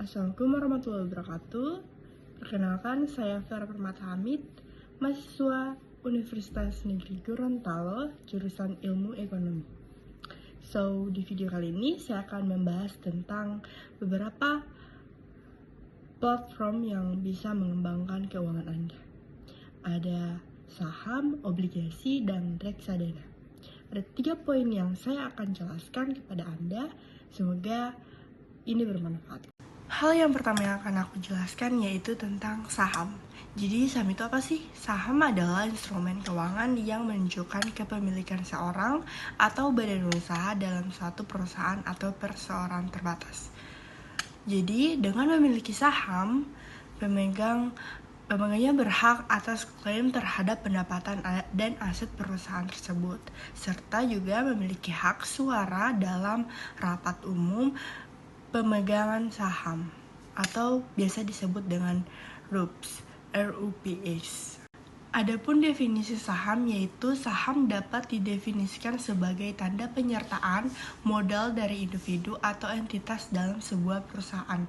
Assalamualaikum warahmatullahi wabarakatuh. Perkenalkan, saya Vera Permata Hamid, mahasiswa Universitas Negeri Gorontalo, jurusan Ilmu Ekonomi. Di video kali ini saya akan membahas tentang beberapa platform yang bisa mengembangkan keuangan Anda. Ada saham, obligasi, dan reksadana. Ada 3 poin yang saya akan jelaskan kepada Anda. Semoga ini bermanfaat. Hal yang pertama yang akan aku jelaskan yaitu tentang saham. Jadi saham itu apa sih? Saham adalah instrumen keuangan yang menunjukkan kepemilikan seorang atau badan usaha dalam suatu perusahaan atau perseorangan terbatas. Jadi dengan memiliki saham, pemegangnya berhak atas klaim terhadap pendapatan dan aset perusahaan tersebut, serta juga memiliki hak suara dalam rapat umum pemegangan saham atau biasa disebut dengan RUPS. Adapun definisi saham yaitu saham dapat didefinisikan sebagai tanda penyertaan modal dari individu atau entitas dalam sebuah perusahaan.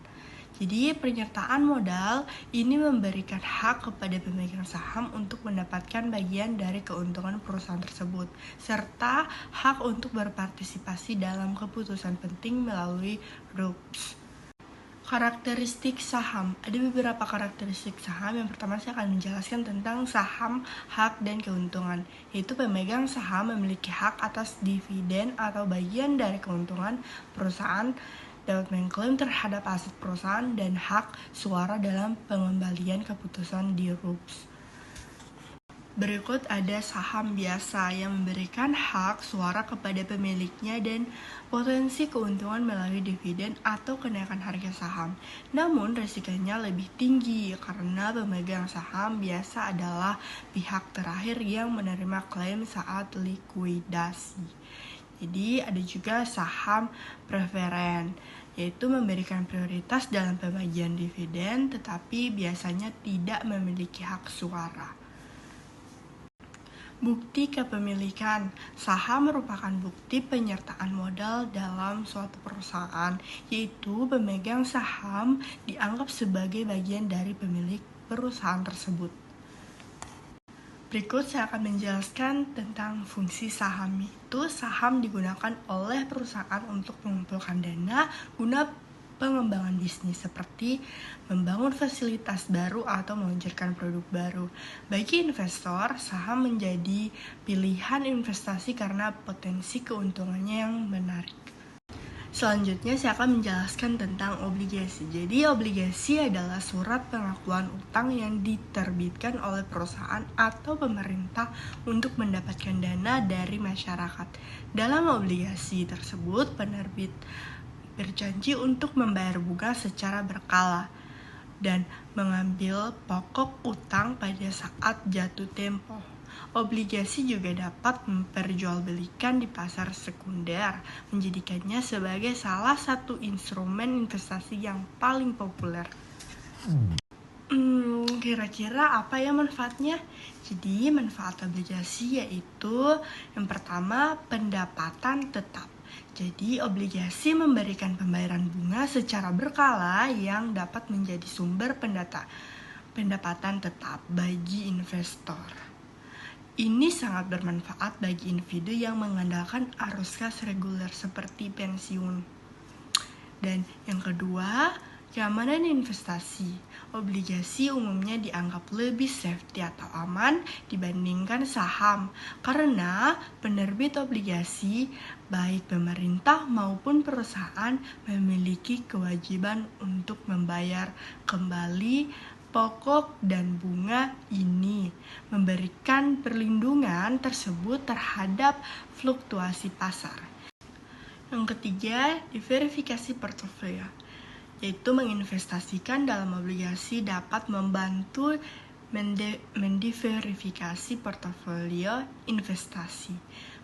Jadi penyertaan modal ini memberikan hak kepada pemegang saham untuk mendapatkan bagian dari keuntungan perusahaan tersebut, serta hak untuk berpartisipasi dalam keputusan penting melalui RUPS. Karakteristik saham. Ada beberapa karakteristik saham. Yang pertama saya akan menjelaskan tentang saham, hak, dan keuntungan. Yaitu pemegang saham memiliki hak atas dividen atau bagian dari keuntungan perusahaan, dapat mengklaim terhadap aset perusahaan, dan hak suara dalam pengembalian keputusan di RUPS. Berikut ada saham biasa yang memberikan hak suara kepada pemiliknya dan potensi keuntungan melalui dividen atau kenaikan harga saham. Namun risikonya lebih tinggi karena pemegang saham biasa adalah pihak terakhir yang menerima klaim saat likuidasi. Jadi ada juga saham preferen, yaitu memberikan prioritas dalam pembagian dividen tetapi biasanya tidak memiliki hak suara. Bukti kepemilikan. Saham merupakan bukti penyertaan modal dalam suatu perusahaan, yaitu pemegang saham dianggap sebagai bagian dari pemilik perusahaan tersebut. Berikut saya akan menjelaskan tentang fungsi saham. Itu saham digunakan oleh perusahaan untuk mengumpulkan dana guna pengembangan bisnis seperti membangun fasilitas baru atau meluncurkan produk baru. Bagi investor, saham menjadi pilihan investasi karena potensi keuntungannya yang menarik. Selanjutnya saya akan menjelaskan tentang obligasi. Jadi obligasi adalah surat pengakuan utang yang diterbitkan oleh perusahaan atau pemerintah untuk mendapatkan dana dari masyarakat. Dalam obligasi tersebut, penerbit berjanji untuk membayar bunga secara berkala dan mengambil pokok utang pada saat jatuh tempo. Obligasi juga dapat memperjualbelikan di pasar sekunder, menjadikannya sebagai salah satu instrumen investasi yang paling populer. Kira-kira apa ya manfaatnya? Jadi manfaat obligasi yaitu yang pertama, pendapatan tetap. Jadi obligasi memberikan pembayaran bunga secara berkala yang dapat menjadi sumber pendapatan tetap bagi investor. Ini sangat bermanfaat bagi individu yang mengandalkan arus kas reguler seperti pensiun. Dan yang kedua, keamanan investasi. Obligasi umumnya dianggap lebih safety atau aman dibandingkan saham karena penerbit obligasi, baik pemerintah maupun perusahaan, memiliki kewajiban untuk membayar kembali pokok dan bunga ini, memberikan perlindungan tersebut terhadap fluktuasi pasar. Yang ketiga, diverifikasi portofolio, yaitu menginvestasikan dalam obligasi dapat membantu mendiverifikasi portofolio investasi,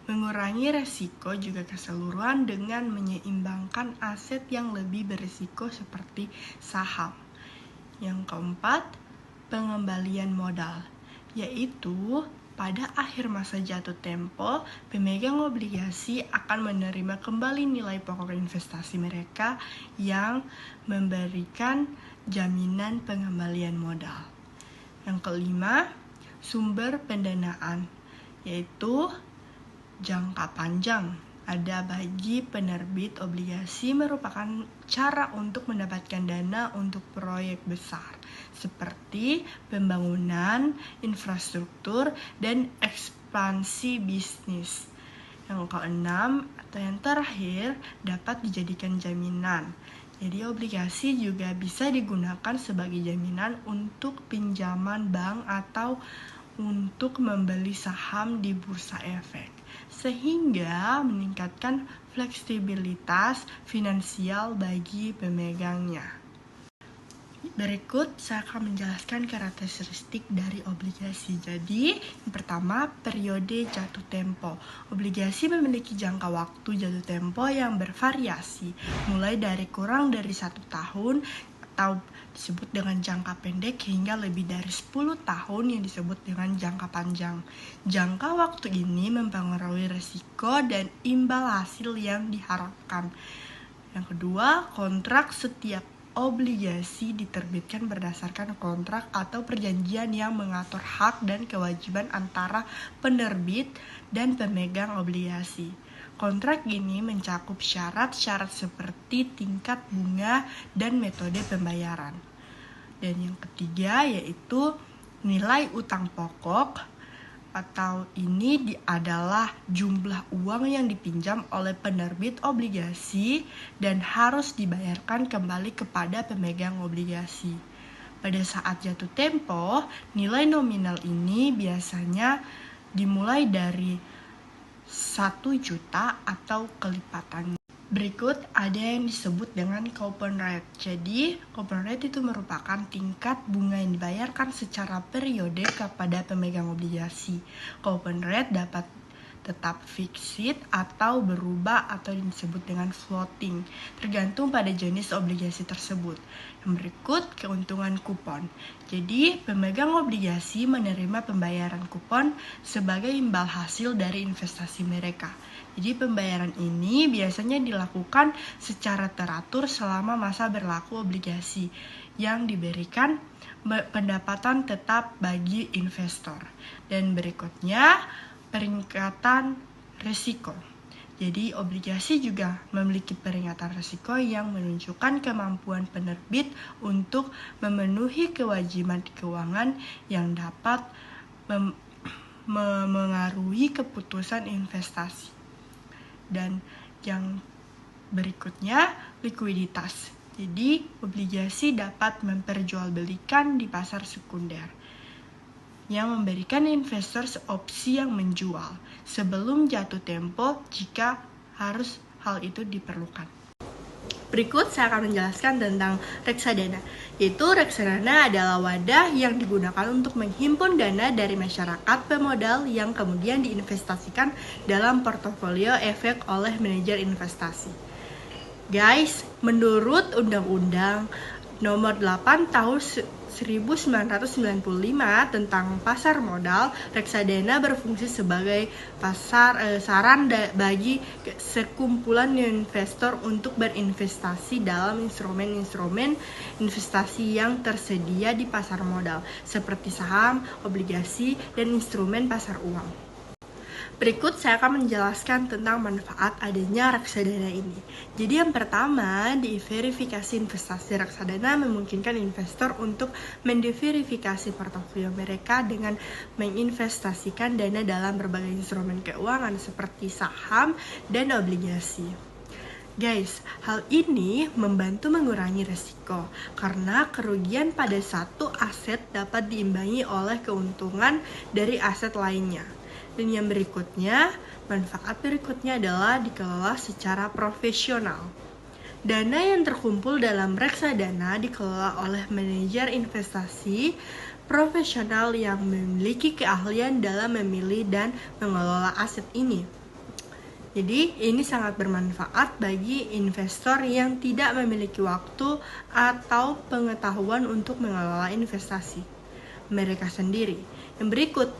mengurangi resiko juga keseluruhan dengan menyeimbangkan aset yang lebih berisiko seperti saham. Yang keempat, pengembalian modal, yaitu pada akhir masa jatuh tempo, pemegang obligasi akan menerima kembali nilai pokok investasi mereka yang memberikan jaminan pengembalian modal. Yang kelima, sumber pendanaan, yaitu jangka panjang. Ada bagi penerbit obligasi merupakan cara untuk mendapatkan dana untuk proyek besar seperti pembangunan, infrastruktur, dan ekspansi bisnis. Yang keenam atau yang terakhir dapat dijadikan jaminan. Jadi obligasi juga bisa digunakan sebagai jaminan untuk pinjaman bank atau untuk membeli saham di bursa efek, sehingga meningkatkan fleksibilitas finansial bagi pemegangnya. Berikut saya akan menjelaskan karakteristik dari obligasi. Jadi, yang pertama, periode jatuh tempo. Obligasi memiliki jangka waktu jatuh tempo yang bervariasi, mulai dari kurang dari 1 tahun atau disebut dengan jangka pendek hingga lebih dari 10 tahun yang disebut dengan jangka panjang. Jangka waktu ini mempengaruhi risiko dan imbal hasil yang diharapkan. Yang kedua, kontrak. Setiap obligasi diterbitkan berdasarkan kontrak atau perjanjian yang mengatur hak dan kewajiban antara penerbit dan pemegang obligasi. Kontrak ini mencakup syarat-syarat seperti tingkat bunga dan metode pembayaran. Dan yang ketiga yaitu nilai utang pokok, atau ini adalah jumlah uang yang dipinjam oleh penerbit obligasi dan harus dibayarkan kembali kepada pemegang obligasi. Pada saat jatuh tempo, nilai nominal ini biasanya dimulai dari 1 juta atau kelipatannya. Berikut ada yang disebut dengan coupon rate. Jadi, coupon rate itu merupakan tingkat bunga yang dibayarkan secara periode kepada pemegang obligasi. Coupon rate dapat tetap fixed atau berubah atau disebut dengan floating, tergantung pada jenis obligasi tersebut. Yang berikut, keuntungan kupon. Jadi, pemegang obligasi menerima pembayaran kupon sebagai imbal hasil dari investasi mereka. Jadi, pembayaran ini biasanya dilakukan secara teratur selama masa berlaku obligasi yang diberikan pendapatan tetap bagi investor. Dan berikutnya, peringatan risiko. Jadi obligasi juga memiliki peringatan risiko yang menunjukkan kemampuan penerbit untuk memenuhi kewajiban keuangan yang dapat memengaruhi keputusan investasi. Dan yang berikutnya, likuiditas. Jadi obligasi dapat memperjualbelikan di pasar sekunder yang memberikan investor opsi yang menjual sebelum jatuh tempo jika hal itu diperlukan. Berikut saya akan menjelaskan tentang reksadana, yaitu reksadana adalah wadah yang digunakan untuk menghimpun dana dari masyarakat pemodal yang kemudian diinvestasikan dalam portofolio efek oleh manajer investasi. Guys, menurut Undang-Undang Nomor 8 Tahun 1995 tentang pasar modal, reksadana berfungsi sebagai saran bagi sekumpulan investor untuk berinvestasi dalam instrumen-instrumen investasi yang tersedia di pasar modal, seperti saham, obligasi, dan instrumen pasar uang. Berikut saya akan menjelaskan tentang manfaat adanya reksadana ini. Jadi yang pertama, diverifikasi investasi. Reksadana memungkinkan investor untuk mendiverifikasi portofolio mereka dengan menginvestasikan dana dalam berbagai instrumen keuangan seperti saham dan obligasi. Guys, hal ini membantu mengurangi risiko karena kerugian pada satu aset dapat diimbangi oleh keuntungan dari aset lainnya. Dan yang berikutnya, manfaat berikutnya adalah dikelola secara profesional. Dana yang terkumpul dalam reksadana dikelola oleh manajer investasi profesional yang memiliki keahlian dalam memilih dan mengelola aset ini. Jadi ini sangat bermanfaat bagi investor yang tidak memiliki waktu atau pengetahuan untuk mengelola investasi mereka sendiri. Yang berikut,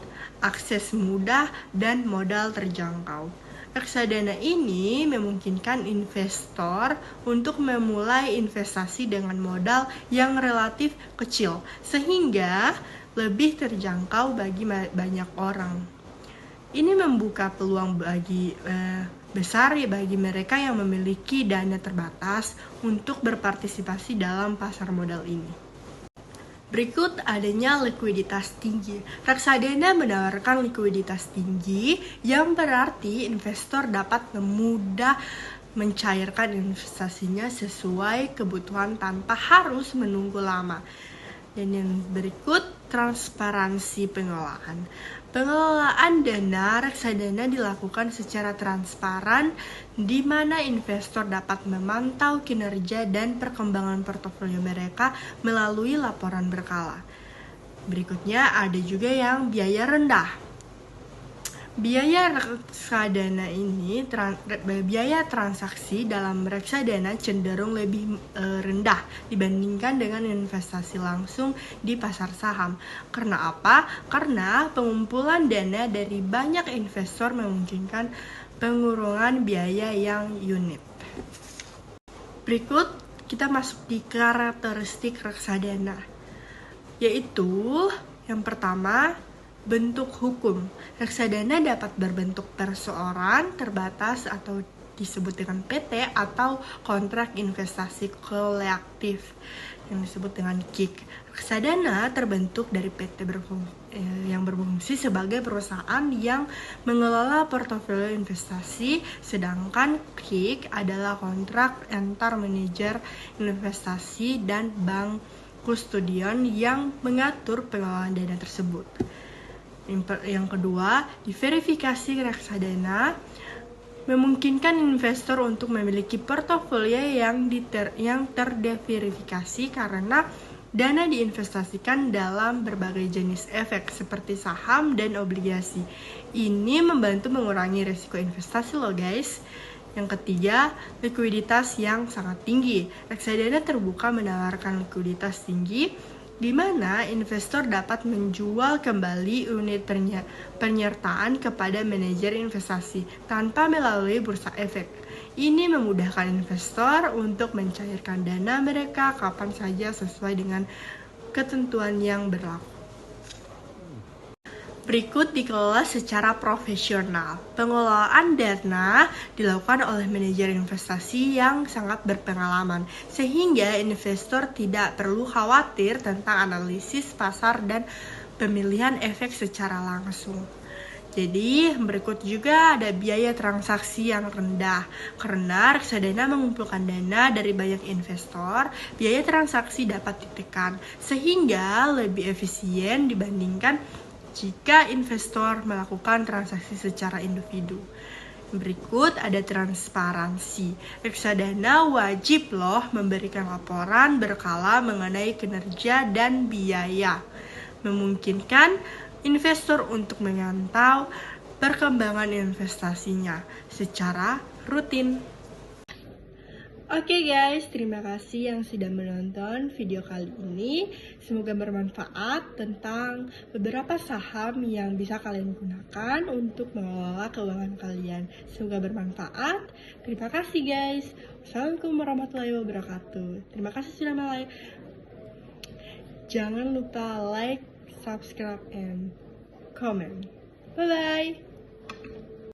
akses mudah, dan modal terjangkau. Reksadana ini memungkinkan investor untuk memulai investasi dengan modal yang relatif kecil, sehingga lebih terjangkau bagi banyak orang. Ini membuka peluang besar bagi mereka yang memiliki dana terbatas untuk berpartisipasi dalam pasar modal ini. Berikut adanya likuiditas tinggi. Reksadana menawarkan likuiditas tinggi yang berarti investor dapat mudah mencairkan investasinya sesuai kebutuhan tanpa harus menunggu lama. Dan yang berikut, transparansi pengelolaan. Pengelolaan dana reksadana dilakukan secara transparan, di mana investor dapat memantau kinerja dan perkembangan portofolio mereka melalui laporan berkala. Berikutnya ada juga yang biaya rendah. Biaya transaksi dalam reksadana cenderung lebih rendah dibandingkan dengan investasi langsung di pasar saham. Karena apa? Karena pengumpulan dana dari banyak investor memungkinkan pengurangan biaya yang unik. Berikut kita masuk di karakteristik reksadana, yaitu yang pertama, bentuk hukum. Reksadana dapat berbentuk perseorangan terbatas atau disebut dengan PT atau kontrak investasi kolektif yang disebut dengan KIK. Reksadana terbentuk dari PT yang berfungsi sebagai perusahaan yang mengelola portofolio investasi, sedangkan KIK adalah kontrak antar manajer investasi dan bank kustodian yang mengatur pengelolaan dana tersebut. Yang kedua, diverifikasi reksadana memungkinkan investor untuk memiliki portofolio yang terdiverifikasi karena dana diinvestasikan dalam berbagai jenis efek seperti saham dan obligasi. Ini membantu mengurangi risiko investasi loh guys. Yang ketiga, likuiditas yang sangat tinggi. Reksadana terbuka menawarkan likuiditas tinggi, di mana investor dapat menjual kembali unit penyertaan kepada manajer investasi tanpa melalui bursa efek. Ini memudahkan investor untuk mencairkan dana mereka kapan saja sesuai dengan ketentuan yang berlaku. Berikut dikelola secara profesional. Pengelolaan dana dilakukan oleh manajer investasi yang sangat berpengalaman, sehingga investor tidak perlu khawatir tentang analisis pasar dan pemilihan efek secara langsung. Jadi berikut juga ada biaya transaksi yang rendah. Karena reksadana mengumpulkan dana dari banyak investor, biaya transaksi dapat ditekan sehingga lebih efisien dibandingkan jika investor melakukan transaksi secara individu. Berikut ada transparansi. Reksadana wajib loh memberikan laporan berkala mengenai kinerja dan biaya, memungkinkan investor untuk memantau perkembangan investasinya secara rutin. Oke guys, terima kasih yang sudah menonton video kali ini. Semoga bermanfaat tentang beberapa saham yang bisa kalian gunakan untuk mengelola keuangan kalian. Semoga bermanfaat. Terima kasih guys. Assalamualaikum warahmatullahi wabarakatuh. Terima kasih sudah like. Jangan lupa like, subscribe, and comment. Bye-bye.